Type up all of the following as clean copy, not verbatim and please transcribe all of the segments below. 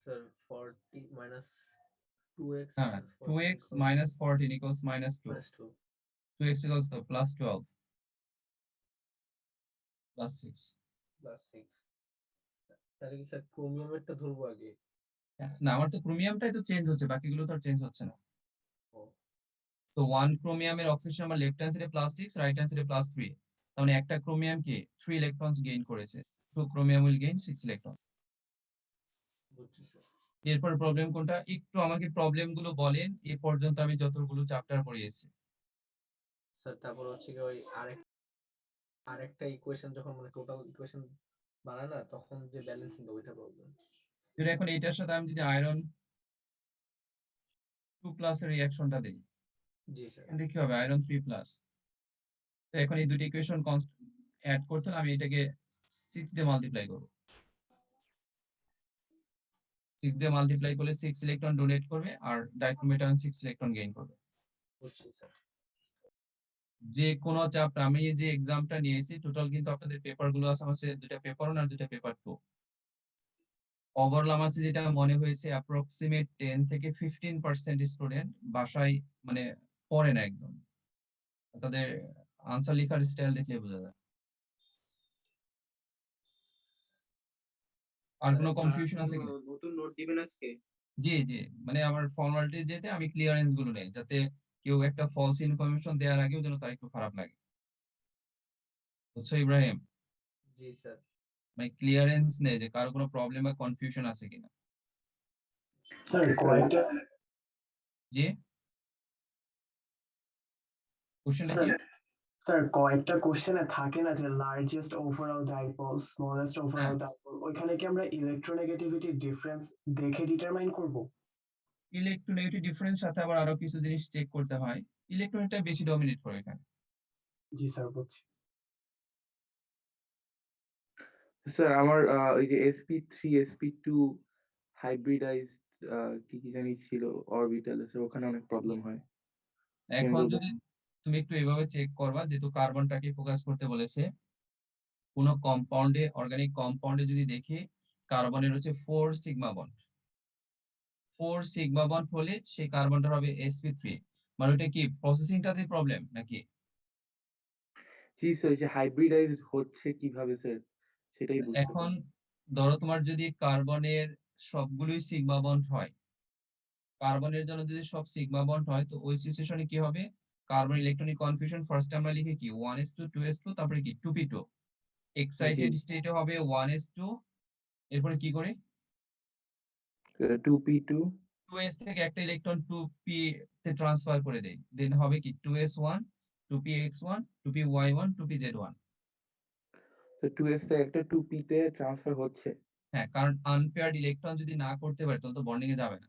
Sir, 40 minus 2x হ্যাঁ, minus 14 2x equals minus 14 equals minus 2. minus 2 2x equals to plus 12 plus 6. plus 6. তাহলে কি sir ক্রোমিয়ামেরটা ধরবো আগে? না, আমার তো ক্রোমিয়ামটাই তো চেঞ্জ হচ্ছে, বাকিগুলো তো আর চেঞ্জ হচ্ছে না। ও তো 1 ক্রোমিয়ামের অক্সিজেন নাম্বার লেফট হ্যান্ড সাইডে +6, রাইট হ্যান্ড সাইডে +3। তার মানে একটা ক্রোমিয়াম কি 3 ইলেকট্রনস গেইন করেছে। 2 ক্রোমিয়াম উইল গেইন 6 ইলেকট্রন। বুঝছি স্যার। এরপর প্রবলেম কোনটা, একটু আমাকে প্রবলেম গুলো বলেন এ পর্যন্ত আমি যতগুলো চ্যাপ্টার পড়িয়েছি। স্যার তারপর হচ্ছে কি ওই আরেকটা ইকুয়েশন যখন মানে টোটাল ইকুয়েশন বানায় না তখন যে ব্যালেন্সিং ওইটা প্রবলেম। যদি এখন এইটার সাথে আমি যদি আয়রন 2+ এর রিঅ্যাকশনটা দেই, জি স্যার। এতে কি হবে, আয়রন 3+। তো এখন এই দুটি ইকুয়েশন অ্যাড করতে হলে আমি এটাকে 6 দিয়ে মাল্টিপ্লাই করব। 6 দিয়ে মাল্টিপ্লাই করলে 6 ইলেকট্রন ডোনেট করবে আর ডাইক্রোমেটান 6 ইলেকট্রন গেইন করবে। বুঝছি স্যার। যে কোনো চ্যাপ্টার আমি যে এক্সামটা নিয়েছি টোটাল কিন্তু আপনাদের পেপার গুলো আছে আমার কাছে, দুটা পেপার 1 আর দুটা পেপার 2। ওভারঅল আমার কাছে যেটা মনে হয়েছে অ্যাপ্রক্সিমেট 10 থেকে 15% স্টুডেন্ট বাসায় মানে পড়ে না একদম, তাদের আনসার লেখার স্টাইল দেখলে বোঝা যায়। আর স্যার কোনো স্যার কনফিউশন আজকে আছে কোনো কি? নতুন নোট দিবেন আজকে? জি জি, মানে আমার ফর্মালিটি যেতে আমি ক্লিয়ারেন্স গুলো নেই, যাতে কেউ একটা ফলস ইনফরমেশন দেওয়ার আগেও যেন তার একটু খারাপ লাগে। বুঝছো ইব্রাহিম? জি স্যার। মানে ক্লিয়ারেন্স নেই যে কারো কোনো প্রবলেম বা কনফিউশন আছে কিনা। স্যার কয়টা জি, কোশ্চেনটা কি? স্যার স্যার কয়েকটা কোশ্চেনে থাকে না যে লার্জেস্ট ওভারঅল ডাইপোল, স্মলেস্ট হ্যাঁ, ওভারঅল ডাইপোল, ওইখানে কি আমরা ইলেকট্রোনেগেটিভিটি ডিফারেন্স দেখে ডিটারমাইন করব? ইলেকট্রোনেগেটিভ ডিফারেন্স সাথে আবার আরো কিছু জিনিস চেক করতে হয়। ইলেকট্রনটা বেশি ডমিনেট করে এখানে। জি স্যার বুঝছি। স্যার আমার ওই যে sp3 sp2 হাইব্রিডাইজড কি কি জানি ছিল অরবিটাল, স্যার ওখানে অনেক প্রবলেম হয়। এখন কেন্দ্র যদি তুমি একটু এভাবে চেক করবা, যেহেতু কার্বনটাকে ফোকাস করতে বলেছে, কোন কম্পাউন্ডে অর্গানিক কম্পাউন্ডে যদি দেখি কার্বনের হচ্ছে 4 সিগমা বন্ড, 4 সিগমা বন্ড হলে সেই কার্বনটা হবে sp3। মানে ওটা কি প্রসেসিংটাতে প্রবলেম নাকি? জি স্যার, যে হাইব্রিডাইজড হচ্ছে কিভাবে স্যার সেটাই বুঝতে এখন পারি। ধরো তোমার যদি কার্বনের সবগুলোই সিগমা বন্ড হয়, কার্বনের জন্য যদি সব সিগমা বন্ড হয় তো ওই সিচুয়েশনে কি হবে, কার্বন ইলেকট্রনিক কনফিউশন ফার্স্ট আমরা লিখে কি 1s2 2s2, তারপরে কি 2p2। জি এক্সাইটেড স্টেটে হবে 1s2, এরপরে কি করে 2p2। 2s থেকে একটা ইলেকট্রন 2p তে ট্রান্সফার করে দেই, দেন হবে কি 2s1 2px1 2py1 2pz1। তো 2s থেকে একটা 2p তে ট্রান্সফার হচ্ছে। হ্যাঁ, কারণ আনপেয়ার্ড ইলেকট্রন যদি না করতে পারে তাহলে তো বন্ডিং এ যাবে না।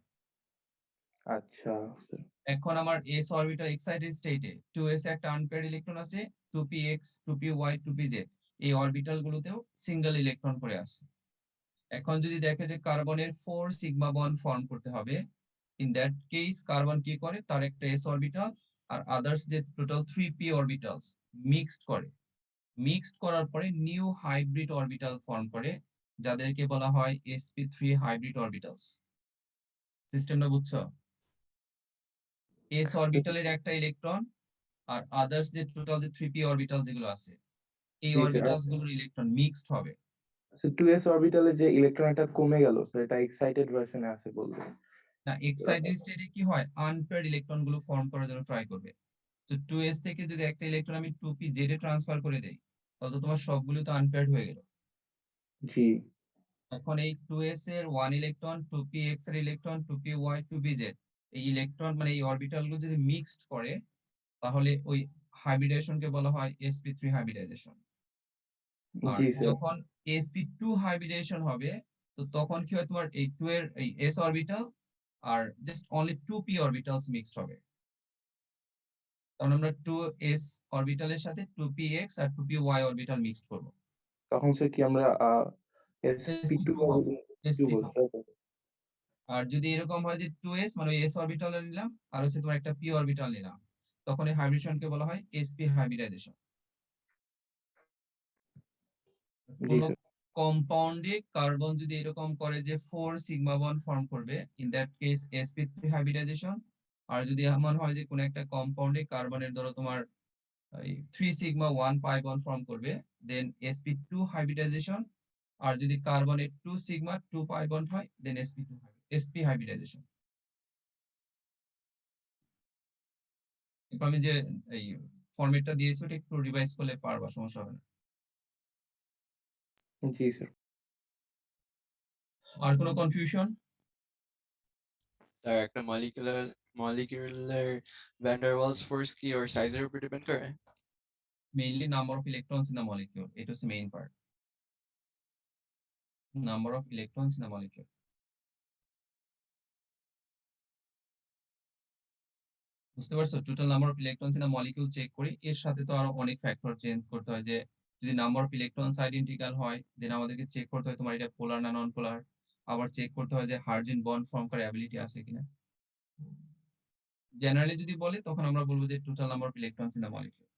আচ্ছা স্যার। এখন আমার s অরবিটাল এক্সাইটেড স্টেটে 2s এ একটা আনপেয়ার্ড ইলেকট্রন আছে, 2px 2py 2pz, এই অরবিটাল গুলোতেও সিঙ্গেল ইলেকট্রন করে আছে। এখন যদি দেখে যে কার্বনের 4 সিগমা বন্ড ফর্ম করতে হবে, ইন দ্যাট কেস কার্বন কি করে, তার একটা s অরবিটাল আর আদার্স যে টোটাল 3p অরবিটালস মিক্সড করে, মিক্সড করার পরে নিউ হাইব্রিড অরবিটাল ফর্ম করে, যাদেরকে বলা হয় sp3 হাইব্রিড অরবিটালস। সিস্টেমটা বুঝছো? s অরবিটালের একটা ইলেকট্রন আর আদার্স যে টোটাল যে 3p অরবিটাল যেগুলো আছে, এই জি স্যার, অরবিটালস গুলোর ইলেকট্রন মিক্সড হবে। আচ্ছা 2s অরবিটালে যে ইলেকট্রনটা কমে গেল স্যার, এটা এক্সাইটেড ভার্সনে আছে বললেন। না, এক্সাইটেড স্টেটে কি হয়, আনপেয়ার্ড ইলেকট্রন গুলো ফর্ম করার জন্য ট্রাই করবে। তো 2s থেকে যদি একটা ইলেকট্রন আমি 2pz এ ট্রান্সফার করে দেই, তাহলে তো তোমার সবগুলো তো আনপেয়ার্ড হয়ে গেল। জি এখন এই 2s এর 1 ইলেকট্রন 2px এর ইলেকট্রন 2py 2pz, এই ইলেকট্রন মানে এই অরবিটাল গুলো যদি মিক্সড করে তাহলে ওই হাইব্রিডেশনকে বলা হয় sp3 হাইব্রিডাইজেশন। আর জি স্যার। যখন sp2 হাইব্রিডেশন হবে, তো তখন কি হয়, তোমার এই 2 এর এই s অরবিটাল আর just only 2p orbitals mixed হবে। তখন আমরা 2s অরবিটালের সাথে 2px আর 2py অরবিটাল মিক্সড করব, তখন স্যার কি আমরা sp2 sp2 হবে, sp2। বলছি? আর যদি এরকম হয় যে 2s মানে ওই s অরবিটাল নিলাম আর হচ্ছে তোমার একটা p অরবিটাল নিলাম, তখন এই হাইব্রিডেশনকে বলা হয় sp হাইব্রিডাইজেশন। জি কোনো স্যার। কম্পাউন্ডে কার্বন যদি এরকম করে যে 4 সিগমা বন্ড ফর্ম করবে, in that case sp3 hybridisation. আর যদি এমন হয় যে কোনো একটা কম্পাউন্ডে কার্বনের ধরো তোমার 3 সিগমা 1 পাই বন্ড ফর্ম করবে, দেন sp2 হাইব্রিডাইজেশন। আর যদি কার্বনের 2 সিগমা 2 পাই বন্ড হয়, দেন sp হাইব্রিডাইজেশন। আমি যে এই ফরম্যাটটা দিয়েছি ওটা একটু রিভাইজ করলে পারবা, সমস্যা হবে না। জি স্যার। আর কোনো কনফিউশন? স্যার একটা molecular van der Waals force কি ওর সাইজের উপর ডিপেন্ড করে? Mainly number of electrons in the molecule, এটা হচ্ছে main part. Number of electrons in the molecule. বুঝতে পারছো? Total number of electrons in the molecule check করি, এর সাথে তো আরো অনেক ফ্যাক্টর চেঞ্জ করতে হয়। যে যদি নাম্বার অফ ইলেকট্রনস আইডেন্টিক্যাল হয়, দেন আমাদেরকে চেক করতে হয় তোমার এটা পোলার না নন পোলার। আবার চেক করতে হয় যে হাইড্রোজেন বন্ড ফর্ম করার অ্যাবিলিটি আছে কিনা। জেনারেলি যদি বলে তখন আমরা বলবো যে total number of electrons in the molecule.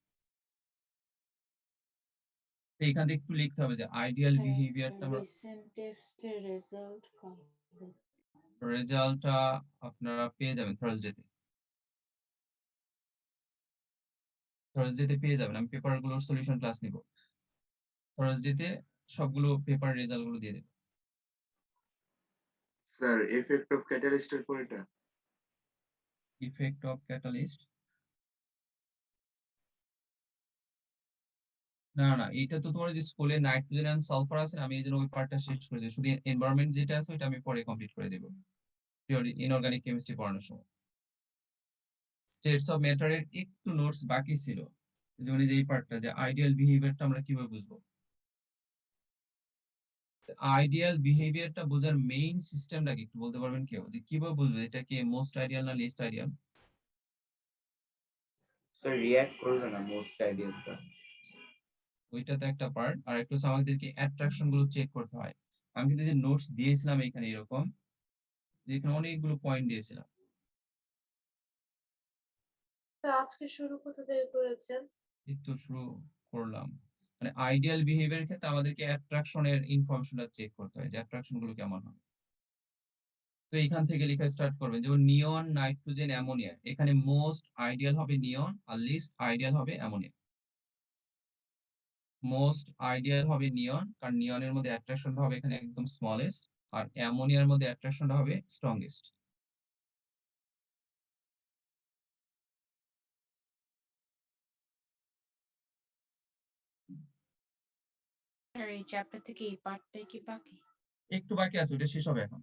তো এখান থেকে একটু লিখতে হবে যে আইডিয়াল বিহেভিয়ারটা আমরা, রিসেন্ট টেস্টের রেজাল্ট কবে? রেজাল্টটা আপনারা পেয়ে যাবেন থার্সডেতে। থার্সডেতে পেয়ে যাবেন, আমি পেপারগুলোর সলিউশন ক্লাস নিব থার্সডেতে, সবগুলো পেপার রেজাল্ট গুলো দিয়ে দেব। স্যার এফেক্ট অফ ক্যাটালিস্টের পর এটা ইফেক্ট অফ ক্যাটালিস্ট, না না এটা তো তোমার যে স্কুলে নাইট্রোজেন এন্ড সালফার আছে না, আমি এই জন্য ওই পার্টটা শেষ করেছি, শুধু এনভায়রনমেন্ট যেটা আছে ওটা আমি পরে কমপ্লিট করে দেব ইনঅর্গানিক কেমিস্ট্রি পড়ানোর সময়। স্টেটস অফ ম্যাটারের একটু নোটস বাকি ছিল, যেমন এই যে এই পার্টটা যে আইডিয়াল বিহেভিয়ারটা আমরা কিভাবে বুঝবো। আইডিয়াল বিহেভিয়ারটা বোঝার মেইন সিস্টেমটা কি একটু বলতে পারবেন কেউ, যে কিভাবে বুঝবে এটা কি মোস্ট আইডিয়াল না লিস্ট আইডিয়াল? স্যার রিয়্যাক্ট করবে না মোস্ট আইডিয়ালটা। ওইটা তো একটা পার্ট, আর একটু হচ্ছে আমাদেরকে অ্যাট্রাকশন গুলো চেক করতে হয়। আমি কিন্তু যে নোটস দিয়েছিলাম এখানে এরকম, যেখানে অনেকগুলো পয়েন্ট দিয়েছিলাম। আজকে শুরু কোথা থেকে করেছেন? এই তো শুরু করলাম। মানে আইডিয়াল বিহেভিয়ার ক্ষেত্রে আমাদেরকে অ্যাট্রাকশনের ইনফরমেশনটা চেক করতে হয় যে অ্যাট্রাকশন গুলো কেমন হয়। তো এখান থেকে লেখা স্টার্ট করবেন, যেমন নিয়ন, নাইট্রোজেন, অ্যামোনিয়া, এখানে মোস্ট আইডিয়াল হবে নিয়ন আর লিস্ট আইডিয়াল হবে অ্যামোনিয়া। মোস্ট আইডিয়াল হবে নিয়ন, কারণ নিয়নের মধ্যে অ্যাট্রাকশনটা হবে এখানে একদম স্মলেস্ট, আর অ্যামোনিয়ার মধ্যে অ্যাট্রাকশনটা হবে স্ট্রংগেস্ট। আর এই চ্যাপ্টার থেকে এই পার্টটাই কি বাকি? একটু বাকি আছে, ওটা শেষ হবে এখন।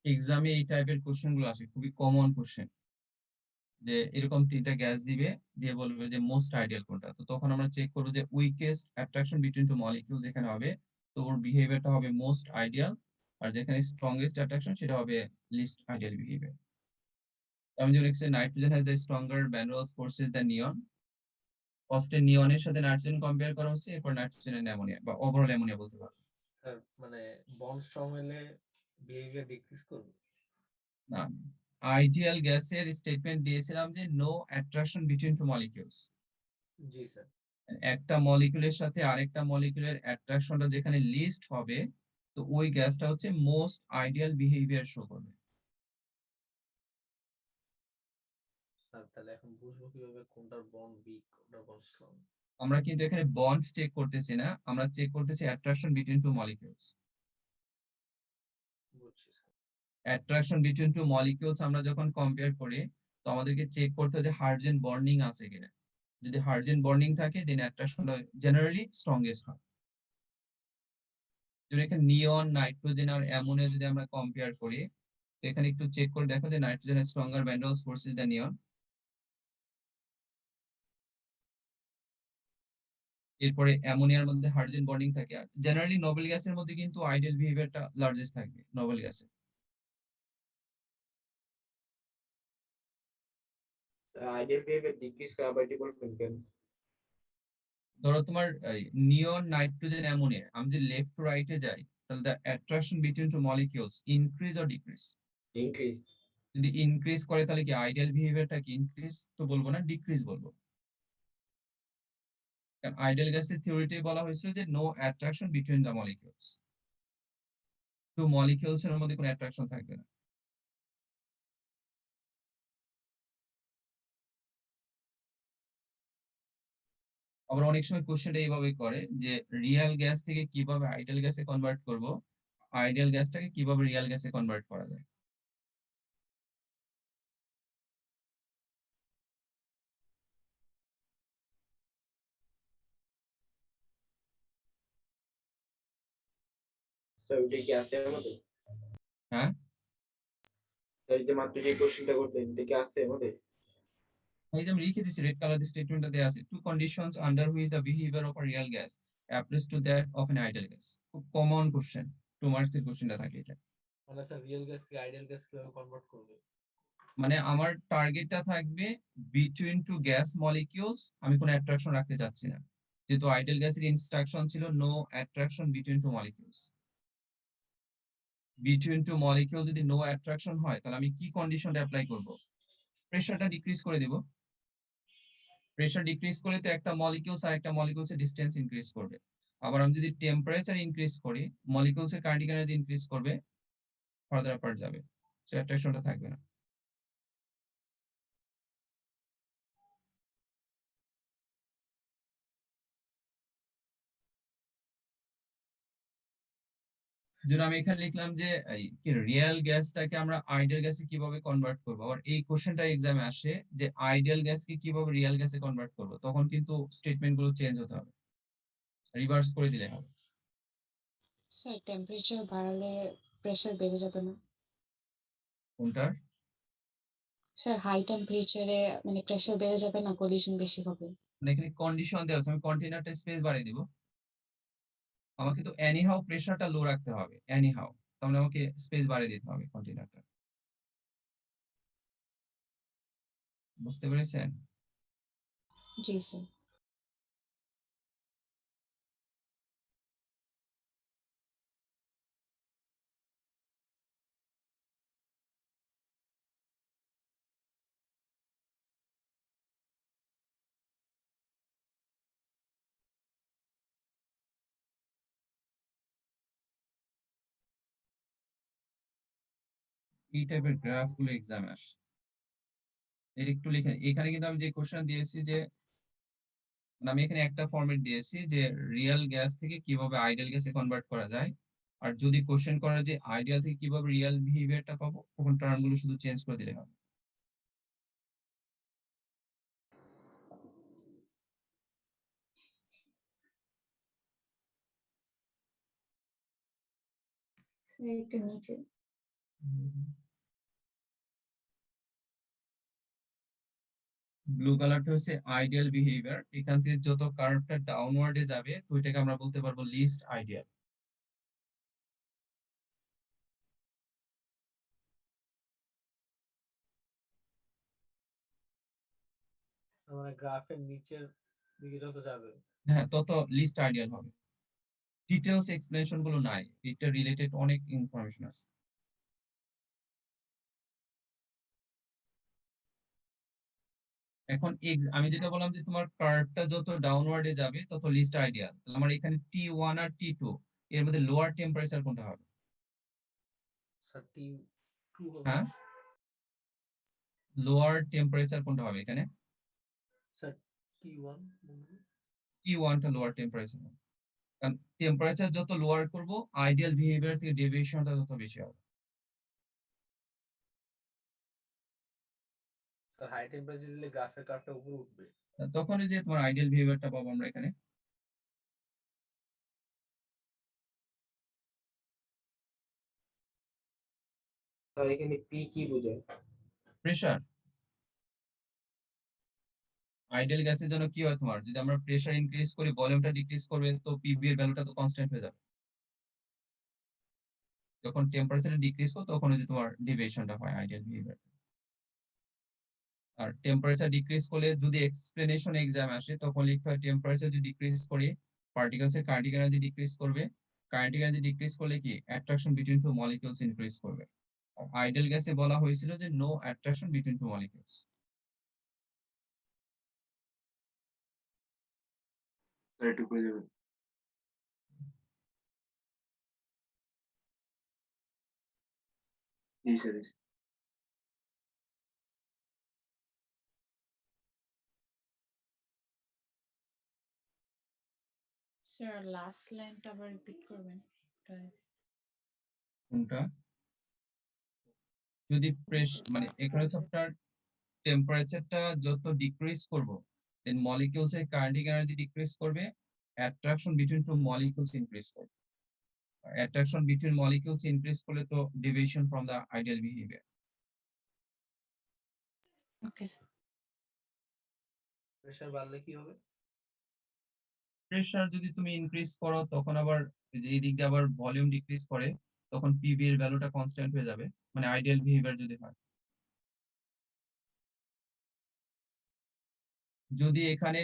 এক্সামে এই টাইপের কোশ্চেন গুলো আসে, খুবই কমন কোশ্চেন। যে এরকম তিনটা গ্যাস দিবে, দিয়ে বলবে যে মোস্ট আইডিয়াল কোনটা, তো তখন আমরা চেক করবো যে weakest attraction between two molecule যেখানে হবে, তো ওর বিহেভিয়ারটা হবে মোস্ট আইডিয়াল। আর যেখানে স্ট্রংগেস্ট অ্যাট্রাকশন সেটা হবে লিস্ট আইডিয়াল বিহেভিয়ার। আমি যে লিখছি nitrogen has the stronger van der Waals forces than neon. ফার্স্টে নিয়নের সাথে নাইট্রোজেন কম্পেয়ার করা হচ্ছে, এরপর নাইট্রোজেন এন্ড অ্যামোনিয়া বা ওভারঅল অ্যামোনিয়া বলতে পারো। স্যার মানে বন্ড স্ট্রং হলে বিহেভিয়ার ডিক্রিজ করবে? না, আইডিয়াল গ্যাসের স্টেটমেন্ট দিয়েছিলাম যে no attraction between two molecules. জি স্যার। একটা মলিকিউলের সাথে আরেকটা মলিকিউলের অ্যাট্রাকশনটা যেখানে লিস্ট হবে, তো ওই গ্যাসটা হচ্ছে মোস্ট আইডিয়াল বিহেভিয়ার শো করবে। স্যার তাহলে এখন বুঝবো কিভাবে কোনটার বন্ড উইক কোনটার বন্ড স্ট্রং? আমরা কিন্তু এখানে বন্ড চেক করতেছি না, আমরা চেক করতেছি অ্যাট্রাকশন বিটুইন টু মলিকিউলস। বুঝছি sir. Attraction between two molecules আমরা যখন কম্পেয়ার করি, তো আমাদেরকে চেক করতে হয় যে হাইড্রোজেন বন্ডিং আছে কিনা। যদি হাইড্রোজেন বন্ডিং থাকে দেন অ্যাট্রাকশনটা জেনারেলি স্ট্রংগেস্ট হয়। যেমন এখানে নিয়ন, নাইট্রোজেন আর অ্যামোনিয়া যদি আমরা কম্পেয়ার করি, তো এখানে একটু চেক করে দেখো যে nitrogen stronger van der Waals forces than নিয়ন। এরপরে অ্যামোনিয়ার মধ্যে হাইড্রোজেন বন্ডিং থাকে। আর জেনারেলি নোবেল গ্যাসের মধ্যে কিন্তু আইডিয়াল বিহেভিয়ারটা লার্জেস্ট থাকবে নোবেল গ্যাসে। আইডিয়াল বিহেভিয়ার ডিক্রিজ করা বাই ডিফল্ট কেন? ধরো তোমার নিয়ন, নাইট্রোজেন, অ্যামোনিয়া, আমি যদি লেফট টু রাইটে যাই তাহলে the attraction between two molecules increase or decrease? Increase. যদি ইনক্রিজ করে তাহলে কি আইডিয়াল বিহেভিয়ারটা কি ইনক্রিজ তো বলবো না, ডিক্রিজ বলবো। কারণ আইডিয়াল গ্যাসের থিওরিতেই বলা হয়েছিল যে no attraction between the molecules, two molecules এর মধ্যে কোনো অ্যাট্রাকশন থাকবে না। আবার অনেক সময় কোশ্চেনটা এইভাবে করে যে রিয়েল গ্যাস থেকে কিভাবে আইডিয়াল গ্যাসে কনভার্ট করব, আইডিয়াল গ্যাসটাকে কিভাবে রিয়েল গ্যাসে কনভার্ট করা যায়। স্যার ওটা কি আছে আমাদের? হ্যাঁ, এই যে মাত্র যে কোশ্চেনটা করলেন এটা কি আছে আমাদের? এই যে আমি লিখে দিচ্ছি রেড কালার দিয়ে স্টেটমেন্টটা দেওয়া আছে, two conditions under which the behaviour of a real gas applies to that of an ideal gas. খুব কমন কোশ্চেন, 2 মার্কসের কোশ্চেনটা থাকে এটা। মানে স্যার রিয়েল গ্যাস থেকে আইডিয়াল গ্যাস কিভাবে কনভার্ট করবে? মানে আমার টার্গেটটা থাকবে বিটুইন টু গ্যাস মলিকিউলস, আমি কোনো অ্যাট্রাকশন রাখতে চাচ্ছি না, যেহেতু আইডিয়াল গ্যাসের ইনস্ট্রাকশন ছিল no attraction between two molecules. Between two molecule যদি নো অ্যাট্রাকশন হয় তাহলে আমি কি কন্ডিশনটা অ্যাপ্লাই করব? প্রেসারটা ডিক্রিজ করে দিব। প্রেসার ডিক্রিজ করলে তো একটা মলিকিউলস আর একটা মলিকিউলস এর ডিসটেন্স ইনক্রিজ করবে। আবার আমি যদি টেম্পারেচার ইনক্রিজ করি, মলিকিউলস এর কাইনেটিক এনার্জি ইনক্রিজ করবে, ফার্দার অ্যাপার্ট যাবে, সো অ্যাট্রাকশনটা থাকবে না। যেন আমি এখানে লিখলাম যে রিয়েল গ্যাসটাকে আমরা আইডিয়াল গ্যাসে কিভাবে কনভার্ট করবো। আবার এই কোশ্চেনটা এক্সামে আসে যে আইডিয়াল গ্যাসকে কিভাবে রিয়েল গ্যাসে কনভার্ট করবো, তখন কিন্তু স্টেটমেন্ট গুলো চেঞ্জ হতে হবে, রিভার্স করে দিলে হবে। স্যার টেম্পারেচার বাড়ালে প্রেশার বেড়ে যাবে না? কোনটার? স্যার হাই টেম্পারেচারে মানে প্রেশার বেড়ে যাবে না, কলিশন বেশি হবে? মানে এখানে কন্ডিশন দেওয়া আছে, আমি কন্টেইনারটা স্পেস বাড়িয়ে দিব, আমাকে তো এনিহাউ প্রেসারটা লো রাখতে হবে, এনিহাউ, তার মানে আমাকে স্পেস বাড়িয়ে দিতে হবে কন্টেইনারটা। বুঝতে পেরেছেন? জি স্যার। এই টাইপের গ্রাফ গুলো এক্সামে আসে। এর একটু লিখে এখানে কিন্তু আমি যে কোশ্চেন দিয়েছি যে মানে আমি এখানে একটা ফরম্যাট দিয়েছি যে রিয়েল গ্যাস থেকে কিভাবে আইডিয়াল গ্যাসে কনভার্ট করা যায়। আর যদি কোশ্চেন করা যে আইডিয়াল থেকে কিভাবে রিয়েল বিহেভিয়ারটা পাবো, তখন টার্ম গুলো শুধু চেঞ্জ করে দিলে হবে। স্যার একটু নিচে। ব্লু কালারটা হচ্ছে আইডিয়াল বিহেভিয়ার, এখান থেকে যত কার্ভটা ডাউনওয়ার্ডে যাবে তো ওইটাকে আমরা বলতে পারবো লিস্ট আইডিয়াল। মানে গ্রাফের নিচের দিকে যত যাবে হ্যাঁ, তত লিস্ট আইডিয়াল হবে। ডিটেলস এক্সপ্লেনেশন গুলো নাই, এটা রিলেটেড অনেক ইনফরমেশন আছে। এখন আমি যেটা বললাম যে তোমার কার্ভটা যত ডাউনওয়ার্ডে যাবে তত লিস্ট আইডিয়াল, তাহলে আমার এখানে T1 আর T2 এর মধ্যে লোয়ার টেম্পারেচার কোনটা হবে? স্যার T2 হবে। হ্যাঁ, লোয়ার টেম্পারেচার কোনটা হবে এখানে? স্যার T1 বলবো। T1 টা লোয়ার টেম্পারেচার হবে, কারণ টেম্পারেচার যত লোয়ার করব আইডিয়াল বিহেভিয়ার থেকে ডেভিয়েশনটা তত বেশি হবে। স্যার হাই টেম্পারেচার দিলে গ্রাফের কার্ভটা উপরে উঠবে। তখন যে তোমার আইডিয়াল বিহেভিয়ারটা পাবো আমরা এখানে। তাহলে এখানে পি কি বোঝায়? প্রেসার। আইডিয়াল গ্যাসের জন্য কি হয়, তোমার যদি আমরা প্রেসার ইনক্রিজ করি ভলিউমটা ডিক্রিজ করবে, তো পিবি এর ভ্যালুটা তো কনস্ট্যান্ট হয়ে যাবে। যখন টেম্পারেচার ডিক্রিজ করো তখন ওই যে তোমার ডেভিয়েশনটা হয় আইডিয়াল বিহেভিয়ার। আর টেম্পারেচার ডিক্রিজ করলে যদি এক্সপ্লেনেশন এক্সাম আসে তখন লিখতে হয় টেম্পারেচার যদি ডিক্রিজ করে পার্টিকেলস এর কাইনেটিক এনার্জি ডিক্রিজ করবে, কাইনেটিক এনার্জি ডিক্রিজ করলে কি attraction between two molecules increase করবে। আইডিয়াল গ্যাসে বলা হয়েছিল যে no attraction between two molecules. Sir একটু করে যাবেন। জি স্যার। স্যার লাস্ট লাইনটা আবার রিপিট করবেন? কোনটা? যদি ফ্রেশ মানে এখানে আপনার টেম্পারেচারটা যত ডিক্রিজ করব দেন মলিকিউলস এর কাইনেটিক এনার্জি ডিক্রিজ করবে, attraction between two molecules increase করবে। অ্যাট্রাকশন বিটুইন মলিকিউলস ইনক্রিজ করলে তো deviation from the ideal behaviour. Okay pressure বাড়লে কি হবে? প্রেসার যদি তুমি ইনক্রিজ করো তখন আবার এই দিক দিয়ে আবার ভলিউম ডিক্রিজ করে, তখন পিভি এর ভ্যালুটা কনস্ট্যান্ট হয়ে যাবে, মানে আইডিয়াল বিহেভিয়ার যদি হয়। যদি এখানে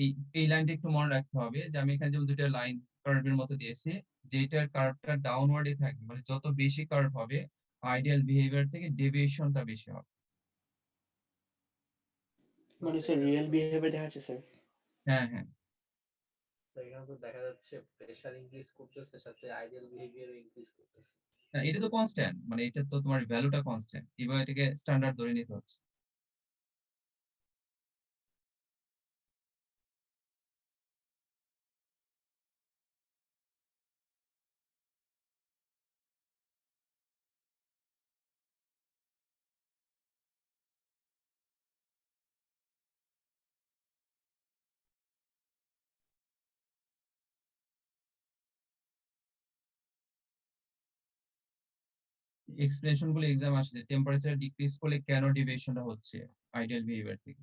এই এই লাইনটা একটু মনে রাখতে হবে যে আমি এখানে যেমন দুটো লাইন কার্ভের মতো দিয়েছি, যেটার কার্ভটা ডাউনওয়ার্ডে থাকবে, মানে যত বেশি কার্ভ হবে আইডিয়াল বিহেভিয়ার থেকে ডেভিয়েশনটা বেশি হবে। মানে স্যার রিয়েল বিহেভিয়ার দেখা যাচ্ছে স্যার। হ্যাঁ হ্যাঁ, তো এখানে তো দেখা যাচ্ছে প্রেশার ইনক্রিজ করতেছে সাথে আইডিয়াল বিহেভিয়ারও ইনক্রিজ করতেছে। হ্যাঁ, এটা তো কনস্ট্যান্ট, মানে এটা তো তোমার ভ্যালুটা কনস্ট্যান্ট, এবার এটাকে স্ট্যান্ডার্ড ধরে নিতে হচ্ছে। এক্সপ্লেনেশন গুলো এক্সাম আসছে, টেম্পারেচার ডিক্রিজ করলে কেন ডিভিয়েশনটা হচ্ছে আইডিয়াল বিহেভিয়ার থেকে।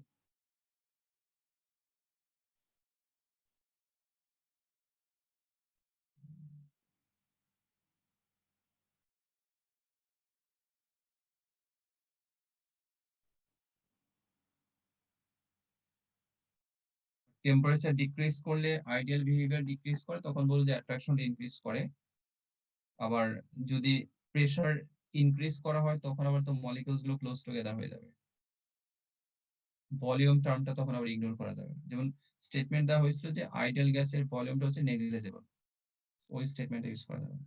টেম্পারেচার ডিক্রিজ করলে আইডিয়াল বিহেভিয়ার ডিক্রিজ করে, তখন বলবো যে অ্যাট্রাকশন ইনক্রিজ করে। আবার যদি প্রেসার ইনক্রিজ করা হয় তখন আবার তো মলিকিউলস গুলো ক্লোজ টুগেদার হয়ে যাবে, ভলিউম টার্মটা তখন আবার ইগনোর করা যাবে। যেমন স্টেটমেন্ট দেওয়া হয়েছিল যে আইডিয়াল গ্যাসের ভলিউমটা হচ্ছে নেগলিজেবল, ওই স্টেটমেন্টটা ইউজ করা যাবে।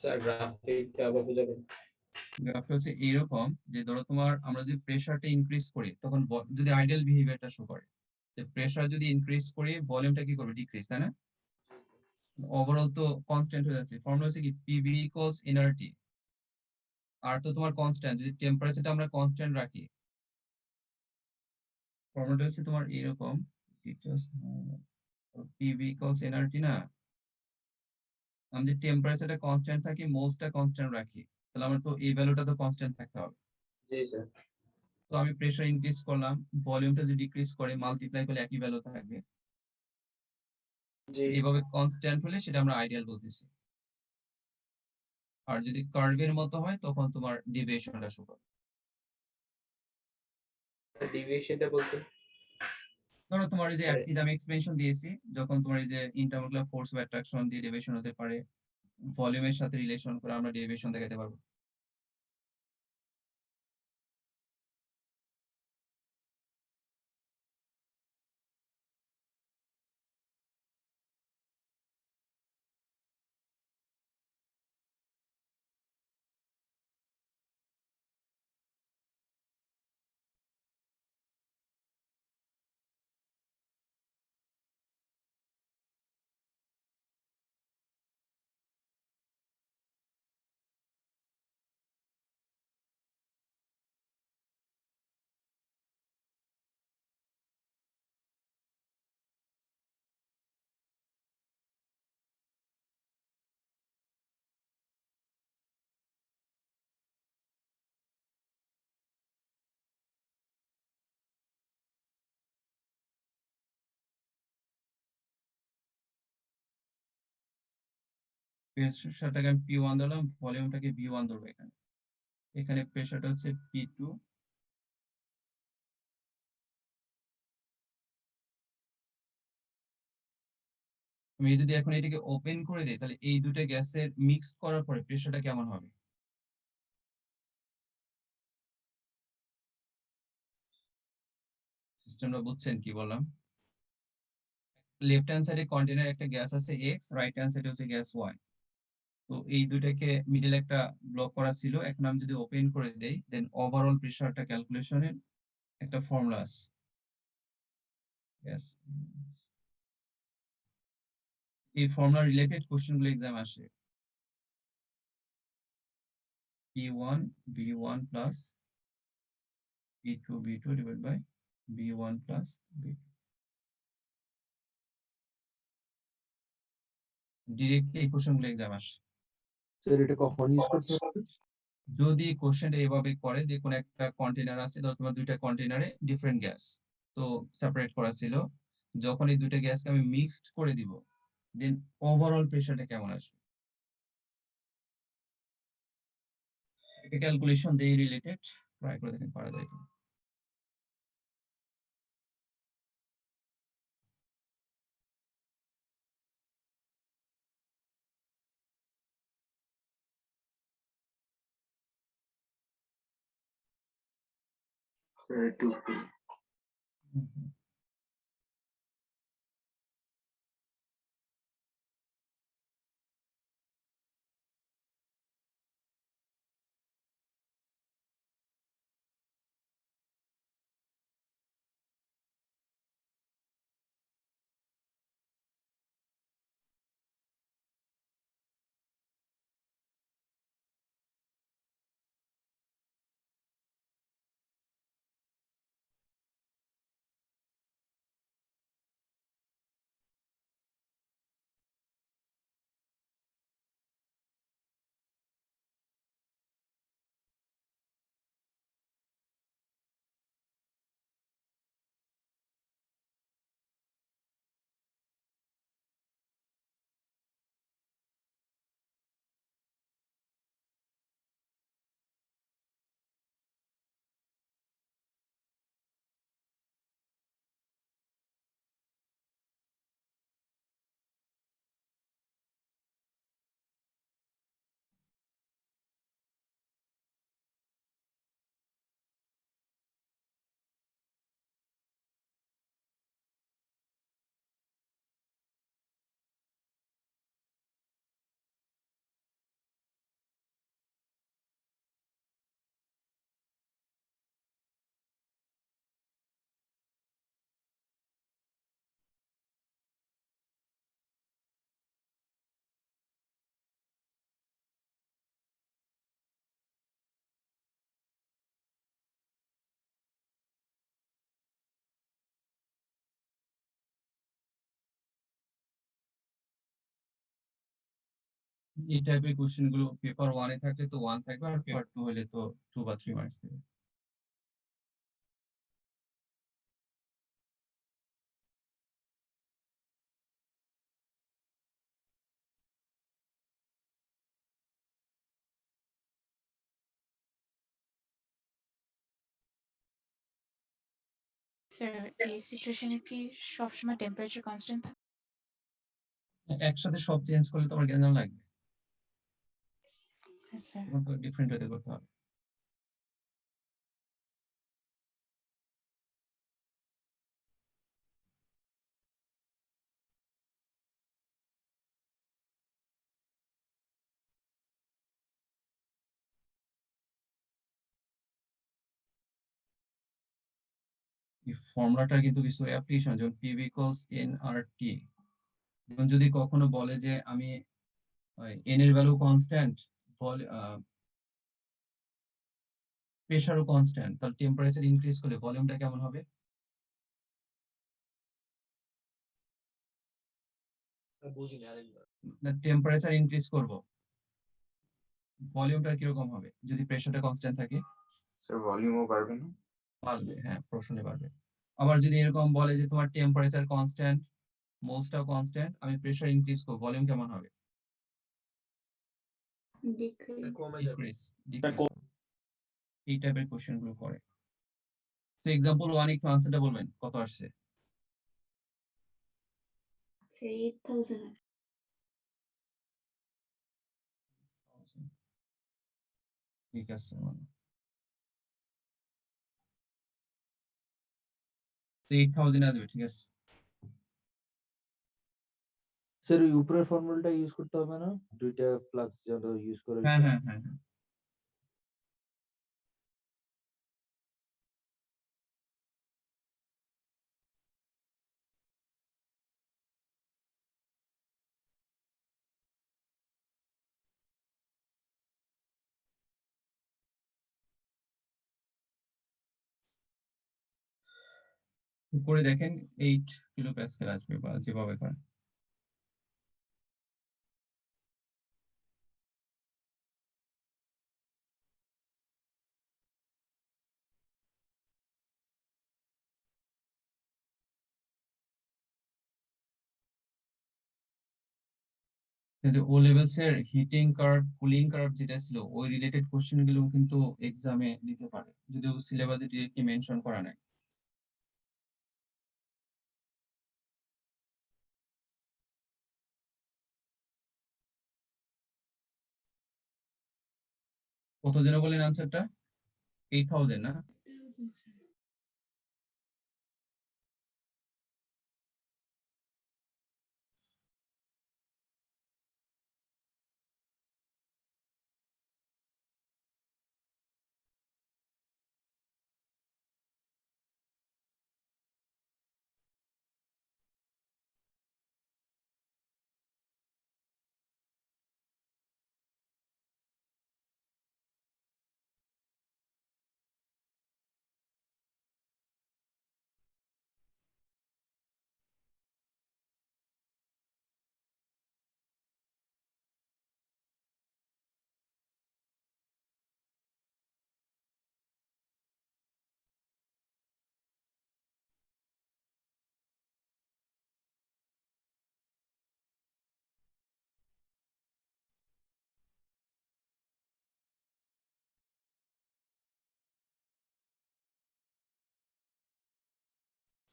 স্যার গ্রাফিকটা আবার বুঝাবেন? ব্যাপারটা হচ্ছে এরকম যে ধরো তোমার আমরা যদি প্রেসারটা ইনক্রিজ করি তখন যদি আইডিয়াল বিহেভিয়ারটা শো করে, যে প্রেসার যদি ইনক্রিজ করি ভলিউমটা কি করবে ডিক্রিজ, তাই না? ওভারঅল তো কনস্ট্যান্ট হয়ে যাচ্ছে। ফর্মুলা হচ্ছে কি পিভি ইকুয়ালস এনআরটি, আর তো তোমার কনস্ট্যান্ট, যদি টেম্পারেচারটা আমরা কনস্ট্যান্ট রাখি ফর্মুলাটা হচ্ছে তোমার এরকম, পিভি ইকুয়ালস এনআরটি না, আমি যদি টেম্পারেচারটা কনস্ট্যান্ট থাকি মোলসটা কনস্ট্যান্ট রাখি, তাহলে আমার তো এই ভ্যালুটা তো কনস্ট্যান্ট থাকতে হবে। জি স্যার। তো আমি প্রেসার ইনক্রিজ করলাম, ভলিউমটা যদি ডিক্রিজ করে মাল্টিপ্লাই করলে একই ভ্যালু থাকবে, জি এইভাবে কনস্ট্যান্ট হলে সেটা আমরা আইডিয়াল বলতেছি। আর যদি কার্ভের মতো হয় তখন তোমার ডেভিয়েশনটা শো করবে। ডেভিয়েশনটা বলতে ধরো তোমার এই যে আমি এক্সপেনশন দিয়েছি, যখন তোমার এই যে ইন্টারমোলেকুলার ফোর্স বা অ্যাট্রাকশন দিয়ে ডেভিয়েশন হতে পারে, ভলিউমের সাথে রিলেশন করে আমরা ডেভিয়েশন দেখাতে পারবো। প্রেশারটাকে আমি P1 ধরলাম, ভলিউমটাকে V1 ধরবো এখানে। এখানে প্রেশারটা হচ্ছে P2, আমি যদি এখন এটাকে ওপেন করে দিই তাহলে এই দুটো গ্যাসের মিক্স করার পরে প্রেশারটা কেমন হবে? সিস্টেমটা বুঝছেন কি বললাম? লেফট হ্যান্ড সাইডে কন্টেনার একটা গ্যাস আছে X, রাইট হ্যান্ড সাইডে হচ্ছে গ্যাস Y। তো এই দুটাকে মিডল একটা ব্লক করা ছিল, এখন আমি যদি ওপেন করে দেই দেন ওভারঅল প্রেশারটা ক্যালকুলেশনের একটা ফর্মুলা আছে। Yes. এই ফর্মুলা রিলেটেড কোশ্চেন গুলো এক্সাম আসে। P1 V1 plus P2 V2 divided by V1 plus V2, directly এই কোশ্চেন গুলো এক্সাম আসে। স্যার এটা কখন ইউজ করতে হবে? যদি কোশ্চেনটা এভাবে করে যে কোন একটা কন্টেনার আছে, ধর তোমার দুইটা কন্টেনারে ডিফারেন্ট গ্যাস তো সেপারেট করা ছিল, যখন এই দুইটা গ্যাসকে আমি মিক্সড করে দিব দেন ওভারঅল প্রেশারটা কেমন আসবে, এটা ক্যালকুলেশন দিয়ে রিলেটেড, ট্রাই করে দেখেন পারা যায় কিনা। স্যার একটু হুম, হুম। এই টাইপের কোশ্চেন গুলো পেপার 1 এ থাকলে তো 1 থাকবে, আর পেপার 2 হলে তো 2 বা 3 মার্কস দেবে। স্যার এই সিচুয়েশনে কি সবসময় টেম্পারেচার কনস্ট্যান্ট থাকে? একসাথে সব চেঞ্জ করলে তোমার গ্যাঞ্জাম লাগবে, স্যার তোমার তো ডিফারেন্ট ওয়েতে করতে হবে। এই ফর্মুলাটার কিন্তু কিছু অ্যাপ্লিকেশন, যেমন P equals nRT। যেমন যদি কখনো বলে যে আমি n এর ভ্যালু কনস্ট্যান্ট, প্রেশারও কনস্ট্যান্ট, তাহলে টেম্পারেচার ইনক্রিজ করলে ভলিউমটা কেমন হবে? বুঝিনি আরেকবার। টেম্পারেচার ইনক্রিজ করব, ভলিউমটা কিরকম হবে যদি প্রেশারটা কনস্ট্যান্ট থাকে? স্যার ভলিউমও বাড়বে না? বাড়বে, হ্যাঁ, প্রশ্নে বাড়বে। আবার যদি এরকম বলে যে তোমার টেম্পারেচার কনস্ট্যান্ট, মোলসটাও কনস্ট্যান্ট, আমি প্রেশার ইনক্রিজ করব, ভলিউম কেমন হবে? কমে যাবে। ডিক্রিজ এই টাইপের কোশ্চেন গুলো করে। সো এক্সাম্পল 1 একটু আনসারটা বলবেন কত আসছে? 8,000 ঠিক আছে মানে 8000 আসবে, ঠিক আছে। স্যার ওই উপরের ফর্মুলাটা ইউজ করতে হবে না, দুইটা ফ্লাক্স যেটা ইউজ করে হ্যাঁ ওইটা? হ্যাঁ হ্যাঁ হ্যাঁ। করে দেখেন 8 কিলো প্যাসকেল আসবে বা যেভাবে করেন। এই যে ও লেভেলস এর হিটিং কার্ভ, কুলিং কার্ভ যেটা ছিল ওই রিলেটেড কোশ্চেন গুলো কিন্তু এক্সামে দিতে পারে, যদিও সিলেবাসে ডিরেক্টলি মেনশন করা নাই। কত যেন বলেন আনসারটা? 8000 না?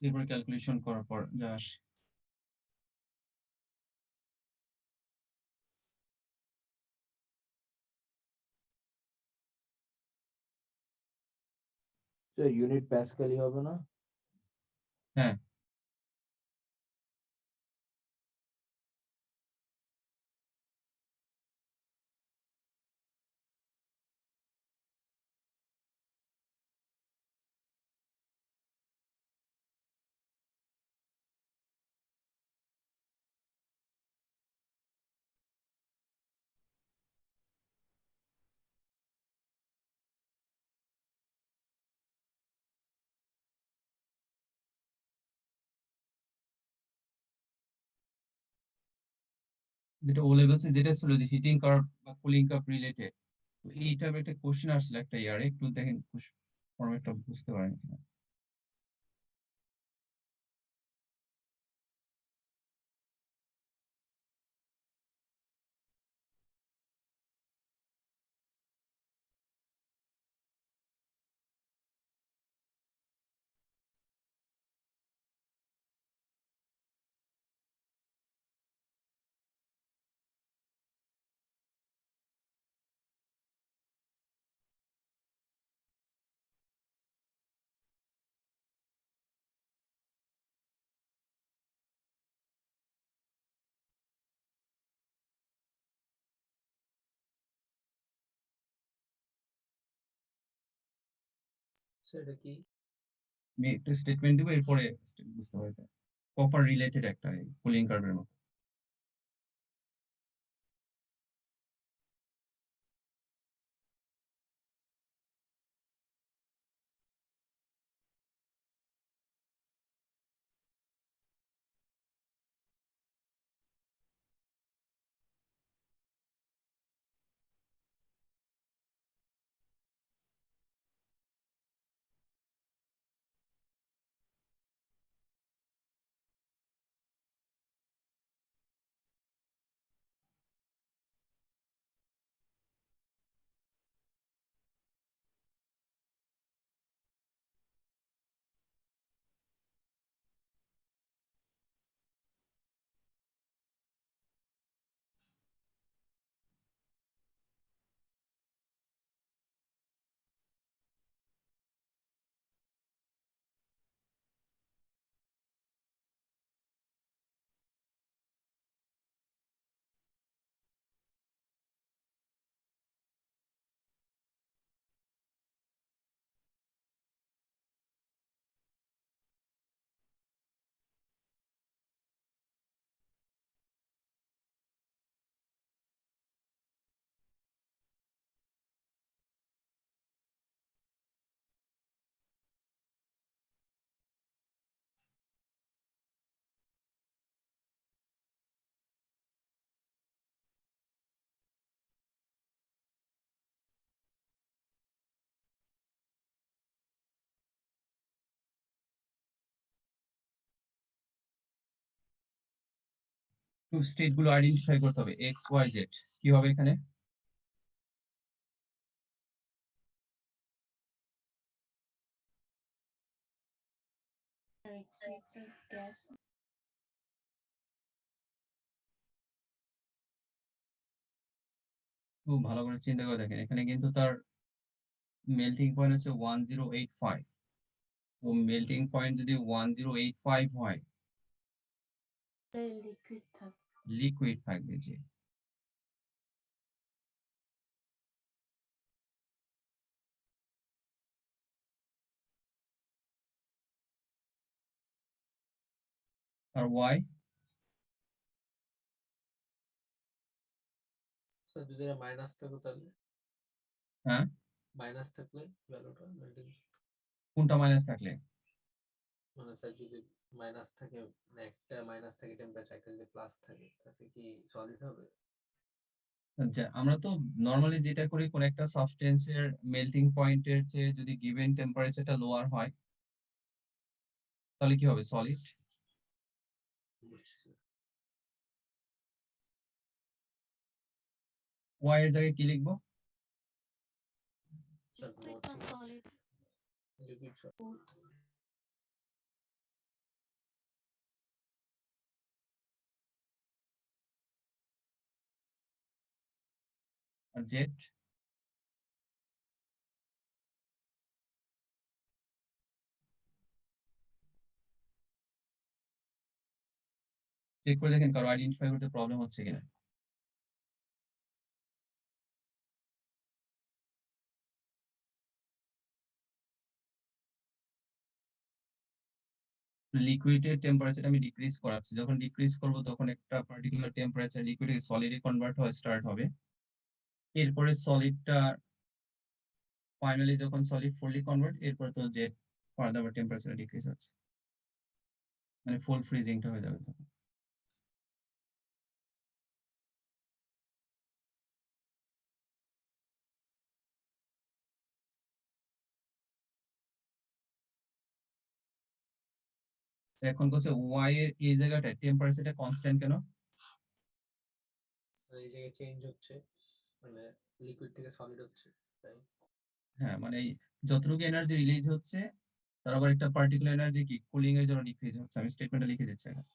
এরপর ক্যালকুলেশন করার পর যা আসে। স্যার ইউনিট প্যাসকেলই হবে না? হ্যাঁ যেটা ও লেভেলস যেটা ছিল যে হিটিং কার্ভ বা কুলিং কার্ভ রিলেটেড, এই টাইপের একটা কোশ্চেন আসলে একটা ইয়ারে, একটু দেখেন ফরম্যাটটা বুঝতে পারেন কিনা। সেটা কি? আমি একটা স্টেটমেন্ট দিব, এরপরে বুঝতে পারবেন। কপার রিলেটেড একটা কুলিং কার্ভের মতো। স্টেট গুলো আইডেন্টিফাই করতে হবে এক্স ওয়াই জেড কি হবে এখানে It's a gas. খুব ভালো করে চিন্তা করে দেখেন এখানে কিন্তু তার মেল্টিং পয়েন্ট হচ্ছে 1085 তো মেল্টিং পয়েন্ট যদি 1085 হয় লিকুইড থাকে। লিকুইড থাকবে যে আর ওয়াই স্যার যদি এটা মাইনাস থাকে তাহলে হ্যাঁ মাইনাস থাকলে ভ্যালুটা মেল্টিং কোনটা মাইনাস থাকলে মানে স্যার যদি মাইনাস থাকে মানে একটা মাইনাস থাকে টেম্পারেচার একটা যদি প্লাস থাকে তাতে কি সলিড হবে? আমরা তো নরমালি যেটা করি কোন একটা সাবস্টেন্সের মেল্টিং পয়েন্টের চেয়ে যদি গিভেন টেম্পারেচারটা লোয়ার হয় তাহলে কি হবে সলিড বুঝছি স্যার। ওয়াই এর জায়গায় কি লিখবো স্যার Liquid বা solid লিকুইড both. আর জেড চেক করে দেখেন কারো আইডেন্টিফাই করতে প্রবলেম হচ্ছে কিনা লিকুইডের টেম্পারেচার আমি ডিক্রিজ করাচ্ছি যখন ডিক্রিজ করব তখন একটা পার্টিকুলার টেম্পারেচার লিকুইড থেকে সলিডে কনভার্ট হওয়া স্টার্ট হবে এরপরে সলিডটা ফাইনালি যখন সলিড ফুললি কনভার্ট এরপর তো জেড ফার্দার টেম্পারেচার ডিক্রিজ হচ্ছে মানে ফুল ফ্রিজিংটা হয়ে যাবে তখন তো এখন বলছে ওয়াই এর এই জায়গাটায় টেম্পারেচারটা কনস্ট্যান্ট কেন স্যার এই জায়গায় চেঞ্জ হচ্ছে মানে লিকুইড থেকে সলিড হচ্ছে তাই হ্যাঁ মানে যতটুকু এনার্জি রিলিজ হচ্ছে তার আবার একটা পার্টিকুলার এনার্জি কি কুলিং এর জন্য ডিক্রিজ হচ্ছে আমি স্টেটমেন্টটা লিখে দিচ্ছি এখন